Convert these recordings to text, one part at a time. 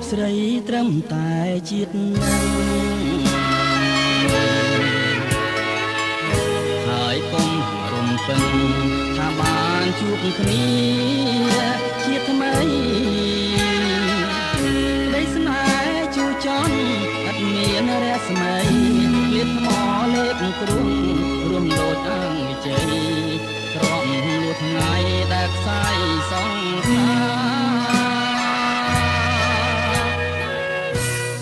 ស្រីត្រឹមតែជាតិនឹងហើយកុំរំពឹងថាបានជួបគ្នាជាថ្មីក្តីស្នេហ៍ជួចន់អត់មានរស្មីលៀបថ្មលេបគ្រុំរួមដូចអង្គជ័យទ្រាំលួចថ្ងៃដែលខ្សែសងខា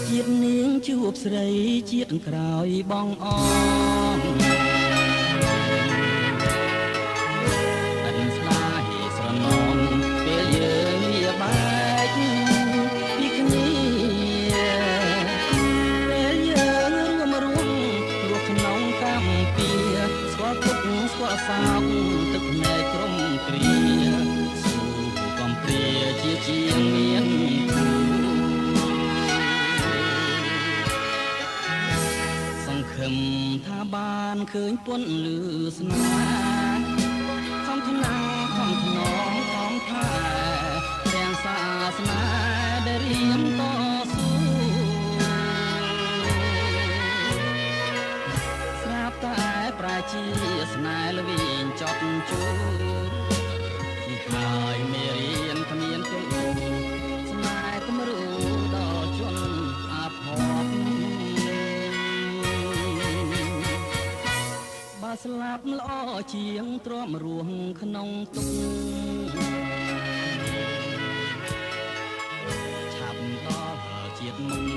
ជាតិនាងជួបស្រីជាតិក្រោយបងអងសោកទឹកភ្នែកក្រុមគ្រាស៊ូកំព្រាជាជាងមានសង្ឃឹមថាបានឃើញពន់លឺស្នេហ៍ខំថ្នាំខំថ្នមខំថែរាំងសាសនាដែលរៀនតស៊ូស្រាប់តែប្រជាស្នេហ៍ល្វីងចត់ជួពីហើយមេរៀនគ្មានទេស្នេហ៍គំរូដល់ជន់អាផប់បើស្លាប់ល្អជាងទ្រាំរស់ក្នុងទុក្ខឆាប់ដល់ជាតិមុខ